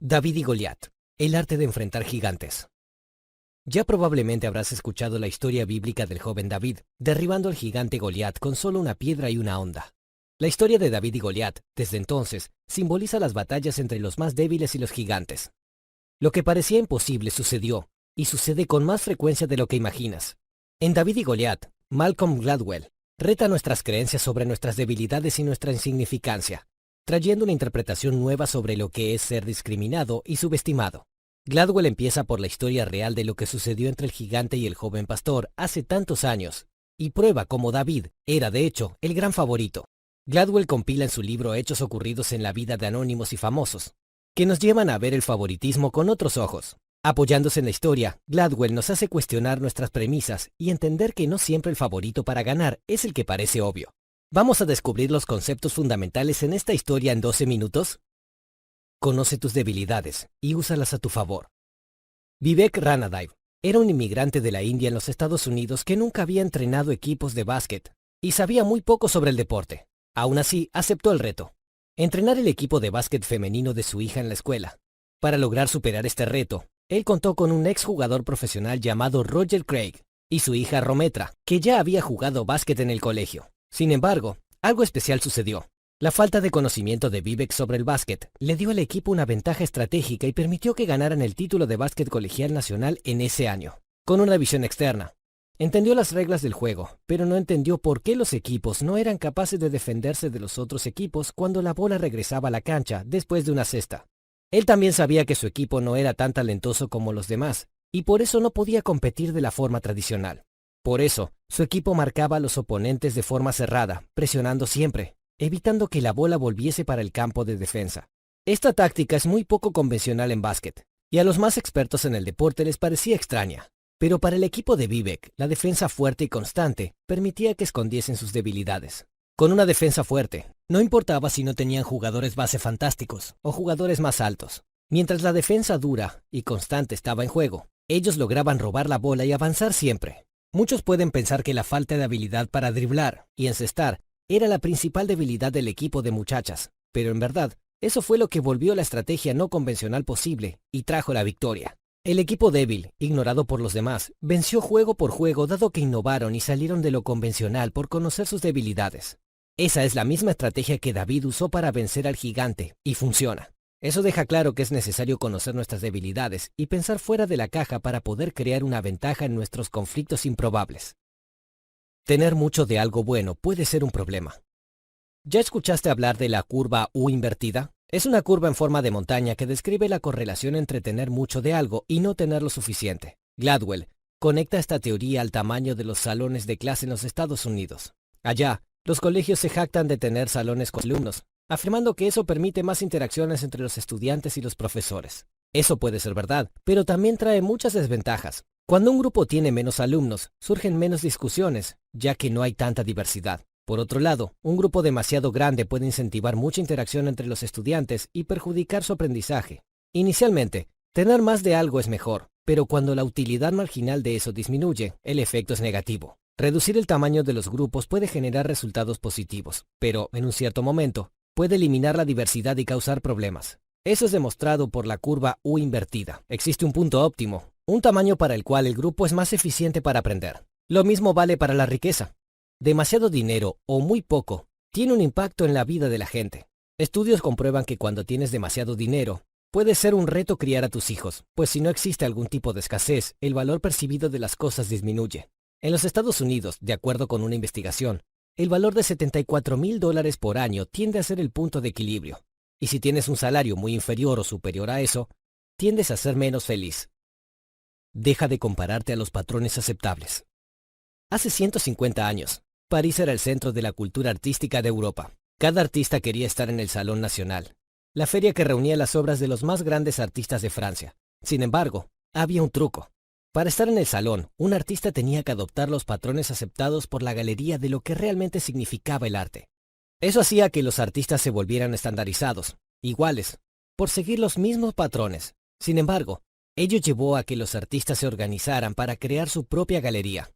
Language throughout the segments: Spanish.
David y Goliat, el arte de enfrentar gigantes. Ya probablemente habrás escuchado la historia bíblica del joven David, derribando al gigante Goliat con solo una piedra y una honda. La historia de David y Goliat, desde entonces, simboliza las batallas entre los más débiles y los gigantes. Lo que parecía imposible sucedió, y sucede con más frecuencia de lo que imaginas. En David y Goliat, Malcolm Gladwell reta nuestras creencias sobre nuestras debilidades y nuestra insignificancia, trayendo una interpretación nueva sobre lo que es ser discriminado y subestimado. Gladwell empieza por la historia real de lo que sucedió entre el gigante y el joven pastor hace tantos años, y prueba cómo David era, de hecho, el gran favorito. Gladwell compila en su libro hechos ocurridos en la vida de anónimos y famosos, que nos llevan a ver el favoritismo con otros ojos. Apoyándose en la historia, Gladwell nos hace cuestionar nuestras premisas y entender que no siempre el favorito para ganar es el que parece obvio. ¿Vamos a descubrir los conceptos fundamentales en esta historia en 12 minutos? Conoce tus debilidades y úsalas a tu favor. Vivek Ranadive era un inmigrante de la India en los Estados Unidos que nunca había entrenado equipos de básquet y sabía muy poco sobre el deporte. Aún así, aceptó el reto: entrenar el equipo de básquet femenino de su hija en la escuela. Para lograr superar este reto, él contó con un exjugador profesional llamado Roger Craig y su hija Rometra, que ya había jugado básquet en el colegio. Sin embargo, algo especial sucedió. La falta de conocimiento de Vivek sobre el básquet le dio al equipo una ventaja estratégica y permitió que ganaran el título de básquet colegial nacional en ese año. Con una visión externa, entendió las reglas del juego, pero no entendió por qué los equipos no eran capaces de defenderse de los otros equipos cuando la bola regresaba a la cancha después de una cesta. Él también sabía que su equipo no era tan talentoso como los demás, y por eso no podía competir de la forma tradicional. Por eso, su equipo marcaba a los oponentes de forma cerrada, presionando siempre, evitando que la bola volviese para el campo de defensa. Esta táctica es muy poco convencional en básquet, y a los más expertos en el deporte les parecía extraña. Pero para el equipo de Vivek, la defensa fuerte y constante permitía que escondiesen sus debilidades. Con una defensa fuerte, no importaba si no tenían jugadores base fantásticos o jugadores más altos. Mientras la defensa dura y constante estaba en juego, ellos lograban robar la bola y avanzar siempre. Muchos pueden pensar que la falta de habilidad para driblar y encestar era la principal debilidad del equipo de muchachas, pero en verdad, eso fue lo que volvió la estrategia no convencional posible y trajo la victoria. El equipo débil, ignorado por los demás, venció juego por juego dado que innovaron y salieron de lo convencional por conocer sus debilidades. Esa es la misma estrategia que David usó para vencer al gigante, y funciona. Eso deja claro que es necesario conocer nuestras debilidades y pensar fuera de la caja para poder crear una ventaja en nuestros conflictos improbables. Tener mucho de algo bueno puede ser un problema. ¿Ya escuchaste hablar de la curva U invertida? Es una curva en forma de montaña que describe la correlación entre tener mucho de algo y no tener lo suficiente. Gladwell conecta esta teoría al tamaño de los salones de clase en los Estados Unidos. Allá, los colegios se jactan de tener salones con alumnos, afirmando que eso permite más interacciones entre los estudiantes y los profesores. Eso puede ser verdad, pero también trae muchas desventajas. Cuando un grupo tiene menos alumnos, surgen menos discusiones, ya que no hay tanta diversidad. Por otro lado, un grupo demasiado grande puede incentivar mucha interacción entre los estudiantes y perjudicar su aprendizaje. Inicialmente, tener más de algo es mejor, pero cuando la utilidad marginal de eso disminuye, el efecto es negativo. Reducir el tamaño de los grupos puede generar resultados positivos, pero, en un cierto momento, puede eliminar la diversidad y causar problemas. Eso es demostrado por la curva U invertida. Existe un punto óptimo, un tamaño para el cual el grupo es más eficiente para aprender. Lo mismo vale para la riqueza. Demasiado dinero o muy poco tiene un impacto en la vida de la gente. Estudios comprueban que cuando tienes demasiado dinero, puede ser un reto criar a tus hijos, pues si no existe algún tipo de escasez, el valor percibido de las cosas disminuye. En los Estados Unidos, de acuerdo con una investigación, el valor de $74,000 por año tiende a ser el punto de equilibrio. Y si tienes un salario muy inferior o superior a eso, tiendes a ser menos feliz. Deja de compararte a los patrones aceptables. Hace 150 años, París era el centro de la cultura artística de Europa. Cada artista quería estar en el Salón Nacional, la feria que reunía las obras de los más grandes artistas de Francia. Sin embargo, había un truco. Para estar en el salón, un artista tenía que adoptar los patrones aceptados por la galería de lo que realmente significaba el arte. Eso hacía que los artistas se volvieran estandarizados, iguales, por seguir los mismos patrones. Sin embargo, ello llevó a que los artistas se organizaran para crear su propia galería,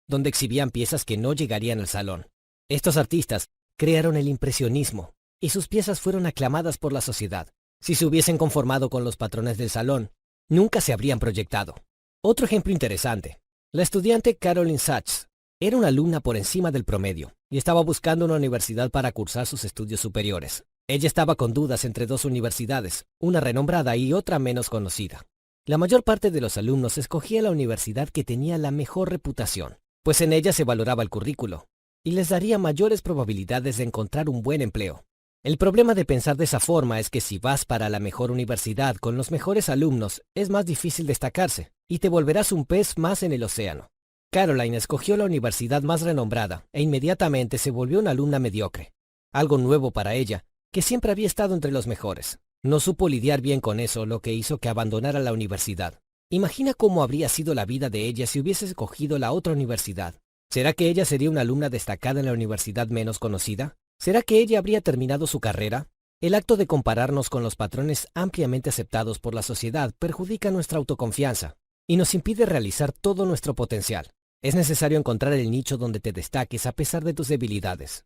donde exhibían piezas que no llegarían al salón. Estos artistas crearon el impresionismo, y sus piezas fueron aclamadas por la sociedad. Si se hubiesen conformado con los patrones del salón, nunca se habrían proyectado. Otro ejemplo interesante. La estudiante Caroline Sachs era una alumna por encima del promedio y estaba buscando una universidad para cursar sus estudios superiores. Ella estaba con dudas entre dos universidades, una renombrada y otra menos conocida. La mayor parte de los alumnos escogía la universidad que tenía la mejor reputación, pues en ella se valoraba el currículo y les daría mayores probabilidades de encontrar un buen empleo. El problema de pensar de esa forma es que si vas para la mejor universidad con los mejores alumnos, es más difícil destacarse y te volverás un pez más en el océano. Caroline escogió la universidad más renombrada e inmediatamente se volvió una alumna mediocre. Algo nuevo para ella, que siempre había estado entre los mejores. No supo lidiar bien con eso, lo que hizo que abandonara la universidad. Imagina cómo habría sido la vida de ella si hubiese escogido la otra universidad. ¿Será que ella sería una alumna destacada en la universidad menos conocida? ¿Será que ella habría terminado su carrera? El acto de compararnos con los patrones ampliamente aceptados por la sociedad perjudica nuestra autoconfianza y nos impide realizar todo nuestro potencial. Es necesario encontrar el nicho donde te destaques a pesar de tus debilidades.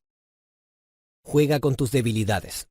Juega con tus debilidades.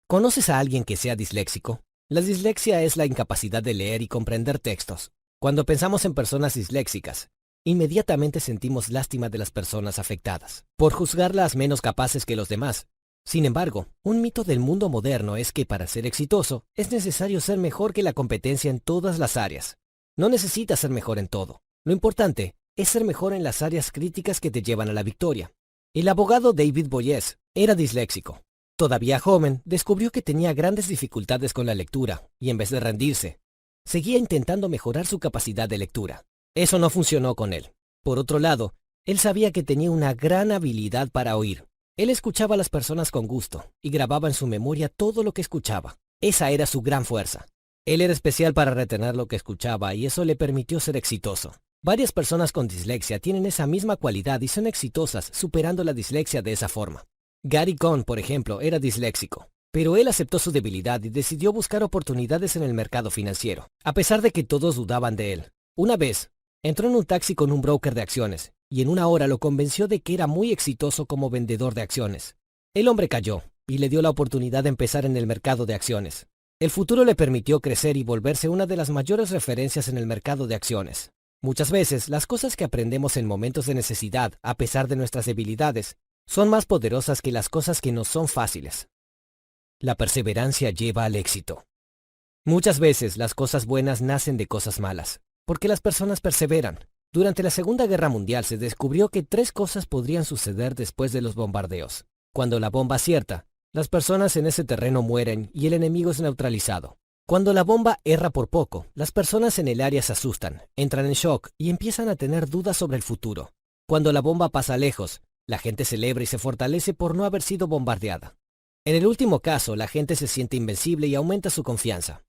¿Conoces a alguien que sea disléxico? La dislexia es la incapacidad de leer y comprender textos. Cuando pensamos en personas disléxicas, inmediatamente sentimos lástima de las personas afectadas, por juzgarlas menos capaces que los demás. Sin embargo, un mito del mundo moderno es que para ser exitoso es necesario ser mejor que la competencia en todas las áreas. No necesitas ser mejor en todo. Lo importante es ser mejor en las áreas críticas que te llevan a la victoria. El abogado David Boies era disléxico. Todavía joven, descubrió que tenía grandes dificultades con la lectura y en vez de rendirse, seguía intentando mejorar su capacidad de lectura. Eso no funcionó con él. Por otro lado, él sabía que tenía una gran habilidad para oír. Él escuchaba a las personas con gusto y grababa en su memoria todo lo que escuchaba. Esa era su gran fuerza. Él era especial para retener lo que escuchaba y eso le permitió ser exitoso. Varias personas con dislexia tienen esa misma cualidad y son exitosas superando la dislexia de esa forma. Gary Cohn, por ejemplo, era disléxico, pero él aceptó su debilidad y decidió buscar oportunidades en el mercado financiero, a pesar de que todos dudaban de él. Una vez, entró en un taxi con un broker de acciones, y en una hora lo convenció de que era muy exitoso como vendedor de acciones. El hombre cayó, y le dio la oportunidad de empezar en el mercado de acciones. El futuro le permitió crecer y volverse una de las mayores referencias en el mercado de acciones. Muchas veces, las cosas que aprendemos en momentos de necesidad, a pesar de nuestras debilidades, son más poderosas que las cosas que nos son fáciles. La perseverancia lleva al éxito. Muchas veces las cosas buenas nacen de cosas malas, porque las personas perseveran. Durante la Segunda Guerra Mundial se descubrió que 3 cosas podrían suceder después de los bombardeos. Cuando la bomba acierta, las personas en ese terreno mueren y el enemigo es neutralizado. Cuando la bomba erra por poco, las personas en el área se asustan, entran en shock y empiezan a tener dudas sobre el futuro. Cuando la bomba pasa lejos, la gente celebra y se fortalece por no haber sido bombardeada. En el último caso, la gente se siente invencible y aumenta su confianza.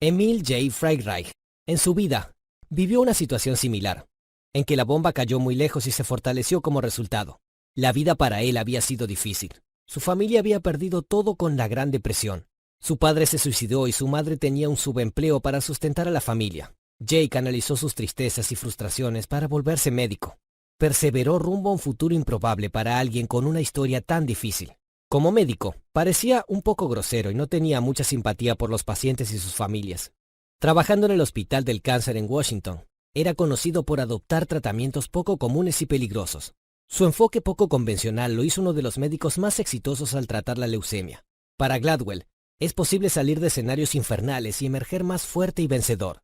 Emil J. Friedreich, en su vida, vivió una situación similar, en que la bomba cayó muy lejos y se fortaleció como resultado. La vida para él había sido difícil. Su familia había perdido todo con la Gran Depresión. Su padre se suicidó y su madre tenía un subempleo para sustentar a la familia. Jake analizó sus tristezas y frustraciones para volverse médico. Perseveró rumbo a un futuro improbable para alguien con una historia tan difícil. Como médico, parecía un poco grosero y no tenía mucha simpatía por los pacientes y sus familias. Trabajando en el Hospital del Cáncer en Washington, era conocido por adoptar tratamientos poco comunes y peligrosos. Su enfoque poco convencional lo hizo uno de los médicos más exitosos al tratar la leucemia. Para Gladwell, es posible salir de escenarios infernales y emerger más fuerte y vencedor.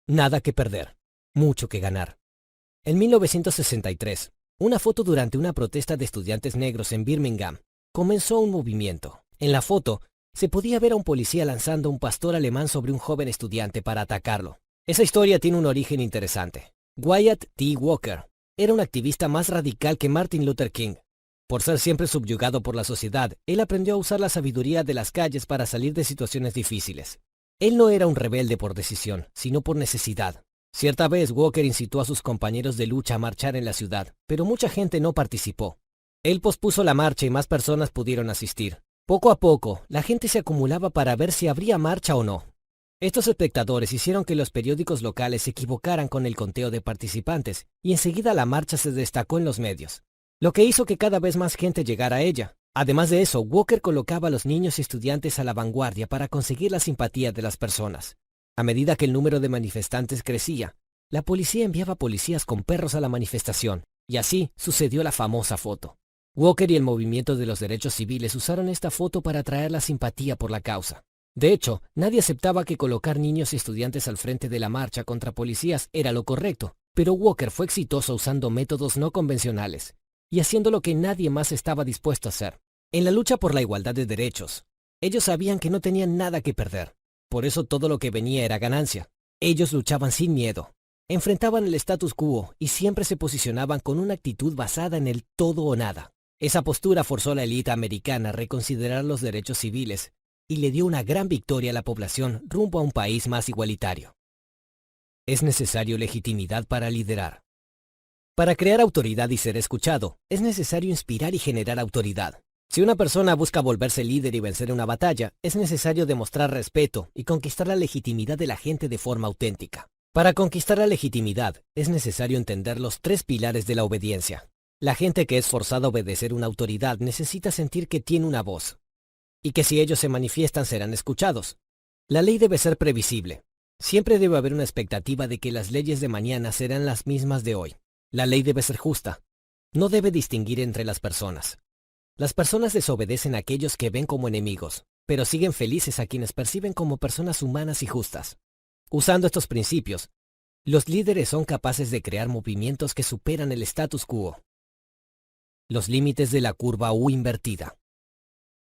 Nada que perder, mucho que ganar. En 1963, una foto durante una protesta de estudiantes negros en Birmingham comenzó un movimiento. En la foto, se podía ver a un policía lanzando un pastor alemán sobre un joven estudiante para atacarlo. Esa historia tiene un origen interesante. Wyatt T. Walker era un activista más radical que Martin Luther King. Por ser siempre subyugado por la sociedad, él aprendió a usar la sabiduría de las calles para salir de situaciones difíciles. Él no era un rebelde por decisión, sino por necesidad. Cierta vez Walker incitó a sus compañeros de lucha a marchar en la ciudad, pero mucha gente no participó. Él pospuso la marcha y más personas pudieron asistir. Poco a poco, la gente se acumulaba para ver si habría marcha o no. Estos espectadores hicieron que los periódicos locales se equivocaran con el conteo de participantes y enseguida la marcha se destacó en los medios, lo que hizo que cada vez más gente llegara a ella. Además de eso, Walker colocaba a los niños y estudiantes a la vanguardia para conseguir la simpatía de las personas. A medida que el número de manifestantes crecía, la policía enviaba policías con perros a la manifestación, y así sucedió la famosa foto. Walker y el movimiento de los derechos civiles usaron esta foto para atraer la simpatía por la causa. De hecho, nadie aceptaba que colocar niños y estudiantes al frente de la marcha contra policías era lo correcto, pero Walker fue exitoso usando métodos no convencionales y haciendo lo que nadie más estaba dispuesto a hacer. En la lucha por la igualdad de derechos, ellos sabían que no tenían nada que perder. Por eso todo lo que venía era ganancia. Ellos luchaban sin miedo, enfrentaban el status quo y siempre se posicionaban con una actitud basada en el todo o nada. Esa postura forzó a la élite americana a reconsiderar los derechos civiles y le dio una gran victoria a la población rumbo a un país más igualitario. Es necesario legitimidad para liderar. Para crear autoridad y ser escuchado, es necesario inspirar y generar autoridad. Si una persona busca volverse líder y vencer una batalla, es necesario demostrar respeto y conquistar la legitimidad de la gente de forma auténtica. Para conquistar la legitimidad, es necesario entender los 3 pilares de la obediencia. La gente que es forzada a obedecer una autoridad necesita sentir que tiene una voz, y que si ellos se manifiestan serán escuchados. La ley debe ser previsible. Siempre debe haber una expectativa de que las leyes de mañana serán las mismas de hoy. La ley debe ser justa. No debe distinguir entre las personas. Las personas desobedecen a aquellos que ven como enemigos, pero siguen felices a quienes perciben como personas humanas y justas. Usando estos principios, los líderes son capaces de crear movimientos que superan el status quo. Los límites de la curva U invertida.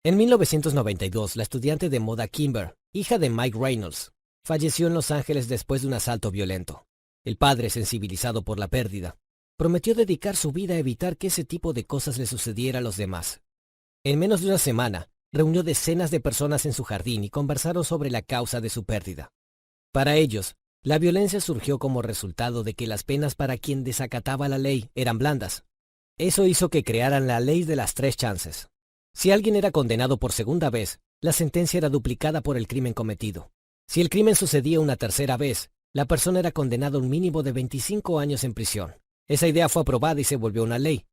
En 1992, la estudiante de moda Kimber, hija de Mike Reynolds, falleció en Los Ángeles después de un asalto violento. El padre, sensibilizado por la pérdida, prometió dedicar su vida a evitar que ese tipo de cosas le sucediera a los demás. En menos de una semana, reunió decenas de personas en su jardín y conversaron sobre la causa de su pérdida. Para ellos, la violencia surgió como resultado de que las penas para quien desacataba la ley eran blandas. Eso hizo que crearan la ley de las 3 chances. Si alguien era condenado por segunda vez, la sentencia era duplicada por el crimen cometido. Si el crimen sucedía una tercera vez, la persona era condenada a un mínimo de 25 años en prisión. Esa idea fue aprobada y se volvió una ley,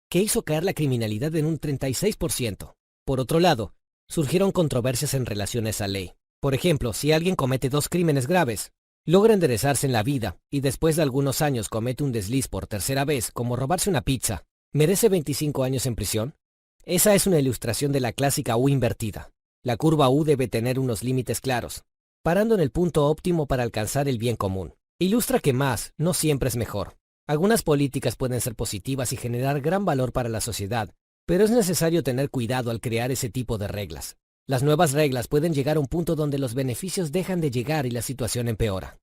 que hizo caer la criminalidad en un 36%. Por otro lado, surgieron controversias en relación a esa ley. Por ejemplo, si alguien comete 2 crímenes graves, logra enderezarse en la vida y después de algunos años comete un desliz por tercera vez, como robarse una pizza, ¿merece 25 años en prisión? Esa es una ilustración de la clásica U invertida. La curva U debe tener unos límites claros, parando en el punto óptimo para alcanzar el bien común. Ilustra que más no siempre es mejor. Algunas políticas pueden ser positivas y generar gran valor para la sociedad, pero es necesario tener cuidado al crear ese tipo de reglas. Las nuevas reglas pueden llegar a un punto donde los beneficios dejan de llegar y la situación empeora.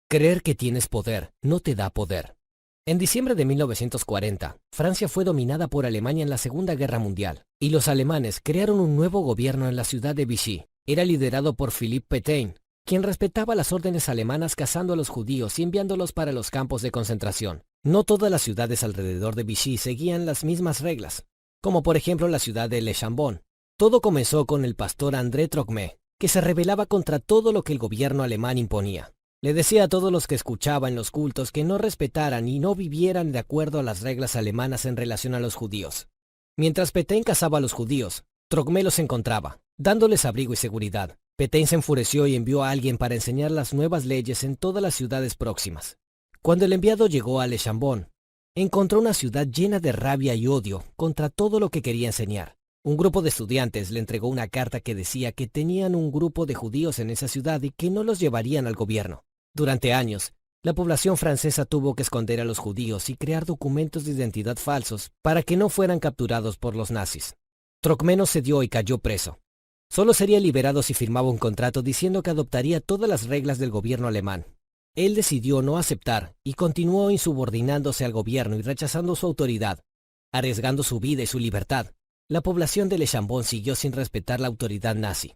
Creer que tienes poder no te da poder. En diciembre de 1940, Francia fue dominada por Alemania en la Segunda Guerra Mundial, y los alemanes crearon un nuevo gobierno en la ciudad de Vichy. Era liderado por Philippe Pétain, quien respetaba las órdenes alemanas cazando a los judíos y enviándolos para los campos de concentración. No todas las ciudades alrededor de Vichy seguían las mismas reglas, como por ejemplo la ciudad de Le Chambon. Todo comenzó con el pastor André Trocmé, que se rebelaba contra todo lo que el gobierno alemán imponía. Le decía a todos los que escuchaba en los cultos que no respetaran y no vivieran de acuerdo a las reglas alemanas en relación a los judíos. Mientras Pétain cazaba a los judíos, Trocmé los encontraba, dándoles abrigo y seguridad. Pétain se enfureció y envió a alguien para enseñar las nuevas leyes en todas las ciudades próximas. Cuando el enviado llegó a Le Chambon, encontró una ciudad llena de rabia y odio contra todo lo que quería enseñar. Un grupo de estudiantes le entregó una carta que decía que tenían un grupo de judíos en esa ciudad y que no los llevarían al gobierno. Durante años, la población francesa tuvo que esconder a los judíos y crear documentos de identidad falsos para que no fueran capturados por los nazis. Trocmé no cedió y cayó preso. Solo sería liberado si firmaba un contrato diciendo que adoptaría todas las reglas del gobierno alemán. Él decidió no aceptar y continuó insubordinándose al gobierno y rechazando su autoridad, arriesgando su vida y su libertad. La población de Le Chambon siguió sin respetar la autoridad nazi.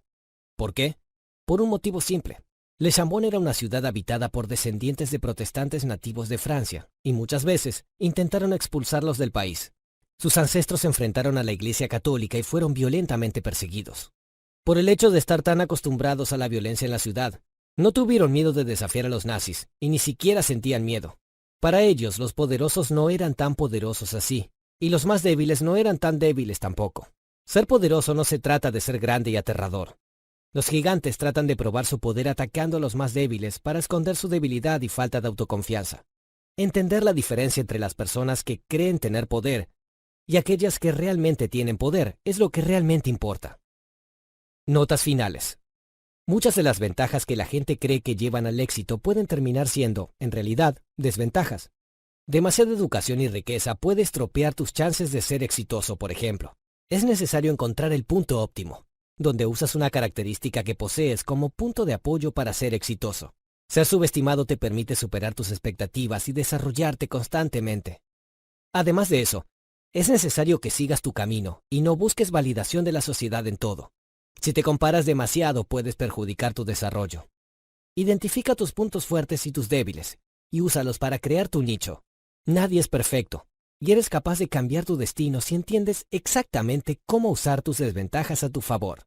¿Por qué? Por un motivo simple. Le Chambon era una ciudad habitada por descendientes de protestantes nativos de Francia, y muchas veces intentaron expulsarlos del país. Sus ancestros se enfrentaron a la Iglesia Católica y fueron violentamente perseguidos. Por el hecho de estar tan acostumbrados a la violencia en la ciudad, no tuvieron miedo de desafiar a los nazis, y ni siquiera sentían miedo. Para ellos, los poderosos no eran tan poderosos así, Y los más débiles no eran tan débiles tampoco. Ser poderoso no se trata de ser grande y aterrador. Los gigantes tratan de probar su poder atacando a los más débiles para esconder su debilidad y falta de autoconfianza. Entender la diferencia entre las personas que creen tener poder y aquellas que realmente tienen poder es lo que realmente importa. Notas finales. Muchas de las ventajas que la gente cree que llevan al éxito pueden terminar siendo, en realidad, desventajas. Demasiada educación y riqueza puede estropear tus chances de ser exitoso, por ejemplo. Es necesario encontrar el punto óptimo, donde usas una característica que posees como punto de apoyo para ser exitoso. Ser subestimado te permite superar tus expectativas y desarrollarte constantemente. Además de eso, es necesario que sigas tu camino y no busques validación de la sociedad en todo. Si te comparas demasiado, puedes perjudicar tu desarrollo. Identifica tus puntos fuertes y tus débiles, y úsalos para crear tu nicho. Nadie es perfecto, y eres capaz de cambiar tu destino si entiendes exactamente cómo usar tus desventajas a tu favor.